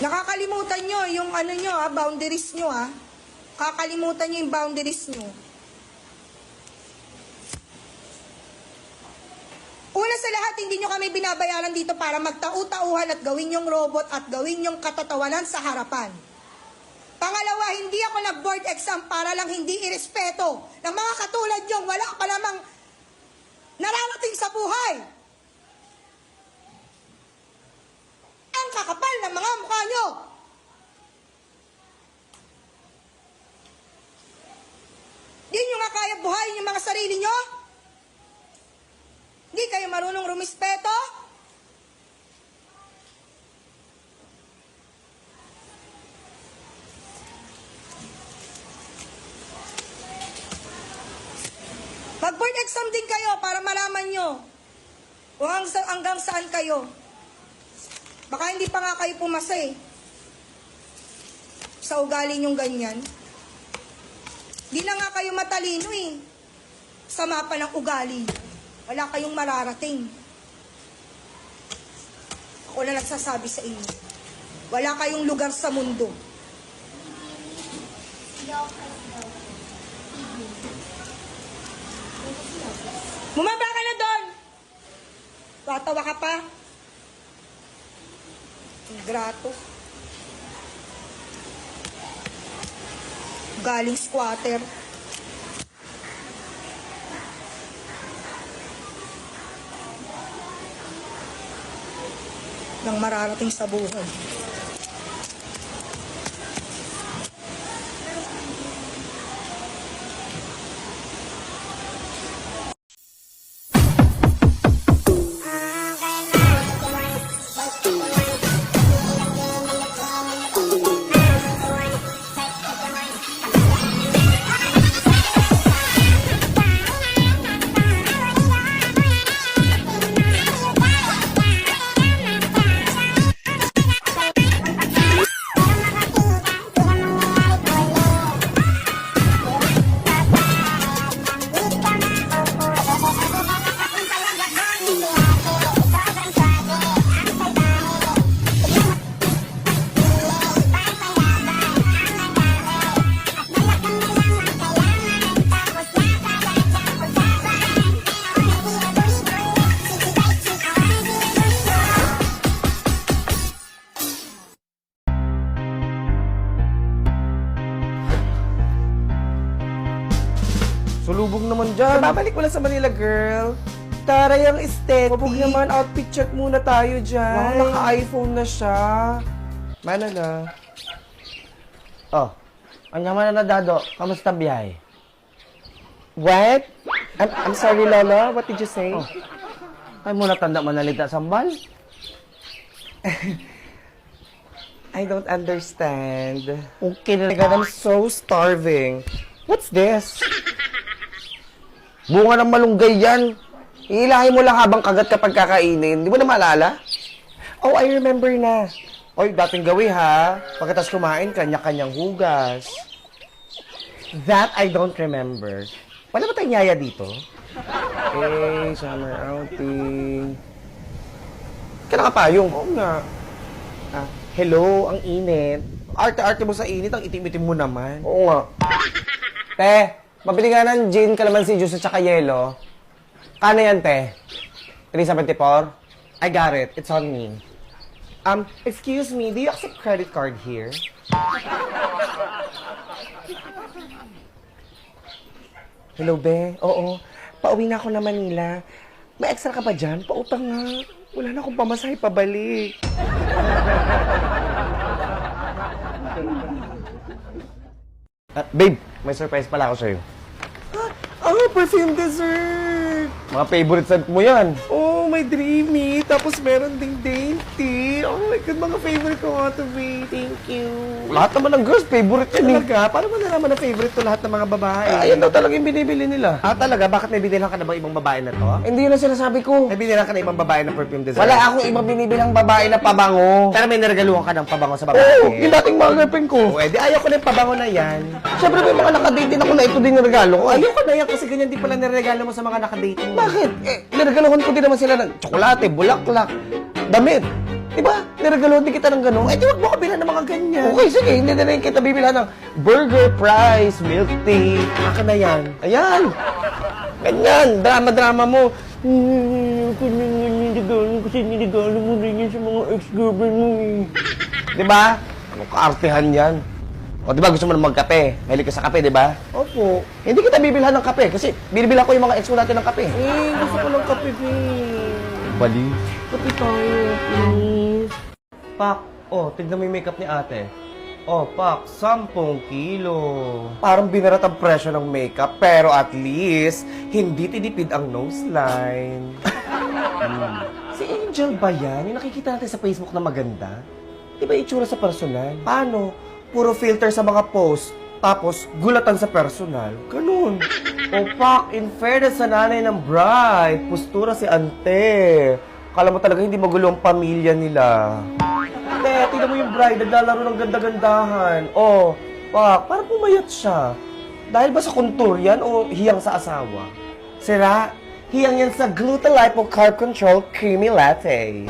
Nakakalimutan nyo yung ano nyo boundaries nyo Kakalimutan nyo yung boundaries nyo. Una sa lahat, hindi nyo kami binabayaran dito para magtau-tauhan at gawin yung robot at gawin yung katatawanan sa harapan. Pangalawa, hindi ako nag-board exam para lang hindi irespeto ng mga katulad yung wala pa namang nararating sa buhay. Ang kakapal ng mga mukha nyo. Di nyo nga kaya buhayin yung mga sarili nyo? Di kayo marunong rumispeto? Mag-board exam din kayo para malaman nyo kung hanggang saan kayo. Baka hindi pa nga kayo pumasa sa ugali nyong ganyan. Di na nga kayo matalino sa mapa ng ugali. Wala kayong mararating. Ako na nagsasabi sa inyo. Wala kayong lugar sa mundo. Bumaba ka na doon! Tatawa ka pa? Ingrato. Galing squatter. Nang mararating sa buhay. Sulubog naman dyan. Babalik mo lang sa Manila, girl. Taray ang aesthetic. Mabog naman, outfit check muna tayo dyan. Wow, naka-iPhone na siya. Mana na? Oh, anya man na dado. Kamusta biyahe? What? I'm sorry, Lola. What did you say? Oh. Ay mo natanda manalita sambal? I don't understand. Okay na. I'm so starving. What's this? Bunga ng malunggay yan. Iilahin mo lang habang kagat kapag kakainin. Di mo na maalala? Oh, I remember na. Oy, dating gawi ha. Pagkatas kumain, kanya-kanyang hugas. That I don't remember. Wala ba tayong yaya dito? Eh, summer outing. Kailan ka payong? Oo nga. Hello, ang init. Arte-arte mo sa init, ang itim-itim mo naman. Oo nga. Te, mabili nga ng gin, calamansi juice at saka yelo. Kano yan, te? 374? I got it. It's on me. Excuse me, do you accept credit card here? Hello, be. Oo. Pauwi na ako na Manila. May extra ka pa dyan? Pautang nga. Wala na akong pamasahe pabalik. Babe, may surprise pala ako sa'yo. Perfume dessert! Mga favorite scent mo yan. Oh, may dreamy. Tapos meron ding dainty. Oh my God, mga favorite ko nga to be. Thank you. Lahat naman ng girls, favorite yan eh. Talaga? Paano mo nalaman na favorite to lahat ng mga babae? Ayan daw talaga yung binibili nila. Talaga? Bakit may binilang ka na bang ibang babae na to? Hindi yun ang sinasabi ko. May binilang ka na ibang babae na perfume dessert? Wala akong ibang binibilang babae na pabango. Pero may naregaluhan ka ng pabango sa Oo, babae. yung dating mga girlfriend ko. Oh, di ayaw ko na yung pabango na yan. Siyempre may mga nakadate din ako na ito din yung regalo ko. Ayaw ko na yan kasi ganyan din pala niregalo mo sa mga nakadate mo. Bakit? Niregaluhan ko din naman sila ng tsokolate, bulaklak, damit. Diba? Niregaloan din kita ng gano'n. Eh, di wag mo kabila ng mga ganyan. Okay, sige. Hindi na rin kita bibila ng burger, fries, milk tea. Akin na yan. Ayan. Ganyan. Drama-drama mo. Kasi niligalan mo rin yan sa mga ex-girlfriend mo eh. Diba? Anong kaartehan yan? O, di ba gusto mo na magkape? Mahilig ka sa kape, di ba? Opo. Hindi kita bibilhan ng kape kasi binibilhan ko yung mga ex ko natin ng kape. Gusto ko ng kape, Bali. Kape tayo, please. Pak, tignan mo yung makeup ni ate. Pak, 10 kilo. Parang binarat ang presyo ng makeup, pero at least, hindi tinipid ang nose line. Si Angel ba yan? Yung nakikita natin sa Facebook na maganda? Di ba itsura sa personal? Paano? Puro filter sa mga post, tapos gulatan sa personal. Ganun. Pak, in fairness sa nanay ng bride, postura si ante. Kala mo talaga hindi magulo ang pamilya nila. Tingnan mo yung bride, naglalaro ng ganda-gandahan. Pak, parang pumayat siya. Dahil ba sa kontur yan o hiyang sa asawa? Sira, hiyang yan sa Glutalipo Carb Control Creamy Latte.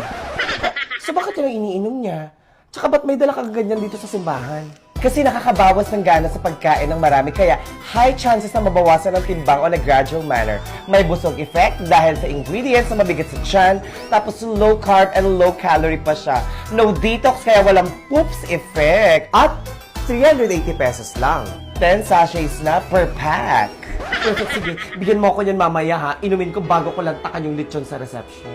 So bakit yung iniinom niya? Tsaka ba't may dala kang ganyan dito sa simbahan? Kasi nakakabawas ng gana sa pagkain ng marami, kaya high chances na mabawasan ng timbang on a gradual manner. May busog effect dahil sa ingredients na mabigat sa tiyan, tapos low carb and low calorie pa siya. No detox, kaya walang poops effect. At 380 pesos lang. 10 sachets na per pack. Perfect, sige. Bigyan mo ako yan mamaya ha. Inumin ko bago ko lantakan yung lechon sa reception.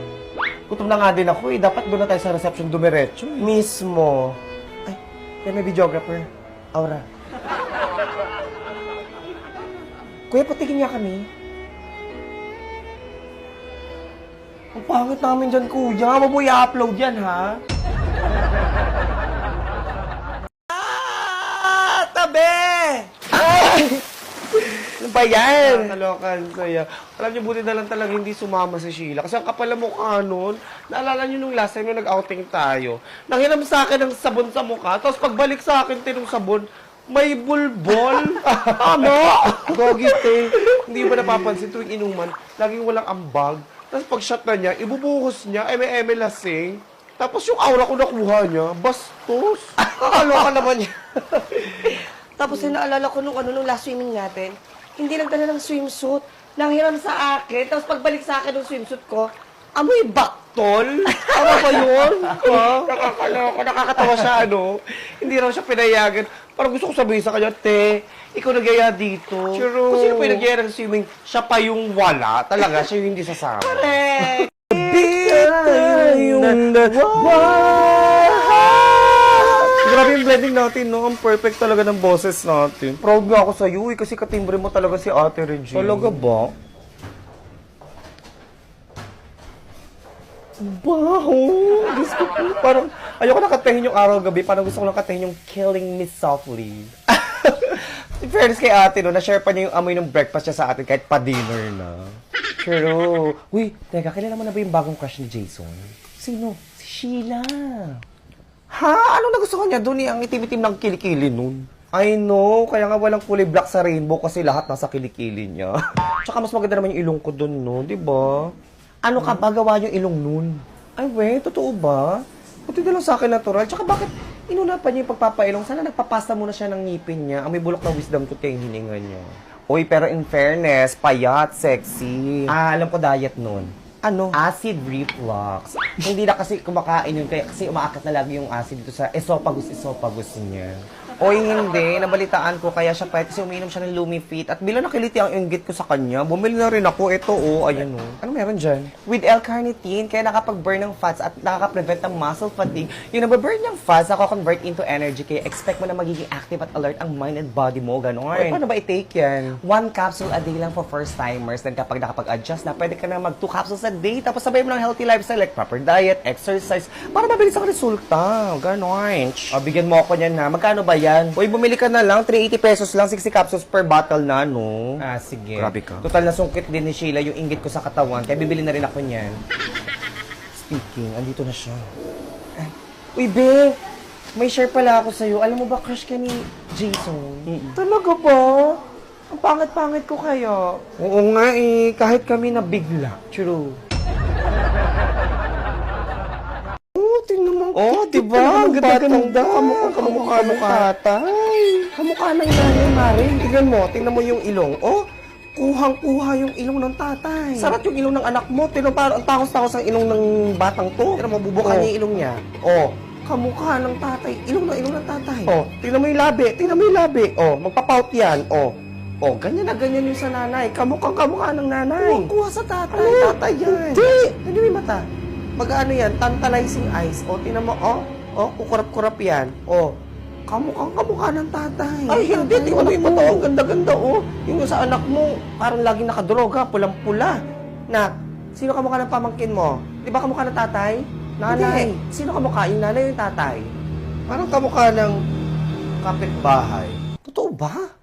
Gutom na nga din ako eh. Dapat doon na tayo sa reception dumiretso. Mismo. Ay, yan may videographer. Aura. Kuya, patigin niya kami. Ang pangit namin dyan, kuya. Mabuhay i-upload yan, ha? Tabi! Ay! Ano ba yan? Nakakalokan saya. Alam niyo, buti na lang talaga hindi sumama si Sheila. Kasi ang kapal ng mukha nun, naalala niyo nung last time nung nag-outing tayo, nanghiram sa akin ng sabon sa mukha, tapos pagbalik sa akin tinong sabon, may bulbol. Ano? Gogite. Hindi ba napapansin tuwing inuman, laging walang ambag. Tapos pag shot na niya, ibubuhos niya, eme-eme lasing. Tapos yung aura ko nakuha niya, bastos. Kakaloka naman niya. Tapos naalala ko nung last swimming natin, hindi nagdala ng swimsuit. Nanghiram sa akin, tapos pagbalik sa akin ng swimsuit ko, amoy baktol. Tama ba yun? Nakakaloka, nakakatawa siya, ano? Hindi raw siya pinayagan. Parang gusto ko sabihin sa kanya, te, ikaw nagyaya dito. True. Kung sino pa yung nagyaya ng swimming, siya pa yung wala. Talaga, siya yung hindi sasama. Correct! Grabe yung blending natin, no? Ang perfect talaga ng boses natin. Proud nga ako sa'yo, eh, kasi katimbre mo talaga si Ate Regine. Talaga ba? Baho! Diyos ko po, parang ayoko nakatahin yung araw-gabi, parang gusto ko lang katahin yung Killing Me Softly. In fairness kay ate, no, na-share pa niya yung amoy ng breakfast niya sa atin kahit pa-dinner na. True. Uy, teka, kilala mo na ba yung bagong crush ni Jason? Sino? Si Sheila. Ha? Anong nagustuhan niya doon? Ang itim-itim ng kilikili nun. I know, kaya nga walang kulay black sa rainbow kasi lahat nasa kilikili niya. Tsaka mas maganda naman yung ilong ko doon, no? Diba? Ano ka ba gawa yung ilong nun? Ay, we, totoo ba? Buti na lang sa akin natural. Tsaka bakit inuna pa niya yung pagpapailong? Sana nagpapasta muna siya ng ngipin niya. Ang may bulok na wisdom ko yung hininga niya. Uy, pero in fairness, payat, sexy. Alam ko diet nun. Ano? Acid reflux. Hindi na kasi kumakain yun kaya kasi umaakat na lagi yung acid dito sa esophagus niya. Oy, hindi. Nabalitaan ko kaya siya pahit kasi umiinom siya ng Lumifit. At bilang nakiliti ang inggit ko sa kanya, bumili na rin ako. Ito, ayan, Ano meron dyan? With L-carnitine, kaya nakapag-burn ng fats at nakaka-prevent ng muscle fatigue. Yung nababurn ng fats, nako-convert into energy. Kaya expect mo na magiging active at alert ang mind and body mo. Ganon. Oy, paano ba i-take yan? 1 capsule a day lang for first-timers. Then kapag nakapag-adjust na, pwede ka na mag 2 capsules a day. Tapos sabay mo ng healthy lifestyle like proper diet, exercise, para mabilis ang resulta. Ganon. Bigyan mo ako niyan na. Magkano ba yan? Uy, bumili ka na lang. 380 pesos lang. 60 capsules per bottle na, no? Sige. Grabe ka. Total na sungkit din ni Sheila yung inggit ko sa katawan. Kaya bibili na rin ako niyan. Speaking, andito na siya. Uy, Be! May share pala ako sa'yo. Alam mo ba, crush ka ni Jason? Talaga ba? Ang pangit-pangit ko kaya. Oo nga eh. Kahit kami na bigla. True. Tingnan mo Oh, di ba? Ang ganda-ganda. Kamukha ng tatay. Kamukha ng nanay, Mare. Tingnan mo yung ilong. Oh, kuhang-kuha yung ilong ng tatay. Sarap yung ilong ng anak mo. Tignan parang ang takos-takos ang ilong ng batang to. Tingnan mo, bubukan Oh. niya yung ilong niya. Oh. Kamukha ng tatay. Ilong ng tatay. Oh, tingnan mo yung labi. Tingnan mo yung labi. Oh, magpapout yan. Oh. Oh, ganyan na ganyan yung sa nanay. Kamukha ng nanay. Kuha sa tatay. Ano? Tatay yan. Hindi. Hindi may mata. Mag-ano yan? Tantalizing eyes. O, tingnan mo. Oh, kukurap-kurap yan. Oh, kamukha ng tatay. Ay, hindi. Tatay, Tingnan mo yung anak mata. Ang ganda-ganda, oh. Yung sa anak mo, parang laging nakadroga, pulang-pula. Na, sino kamukha ng pamangkin mo? Di ba kamukha ng tatay? Nanay. Sino kamukha? Yung nanay o yung tatay? Parang kamukha ng kapitbahay. Totoo ba?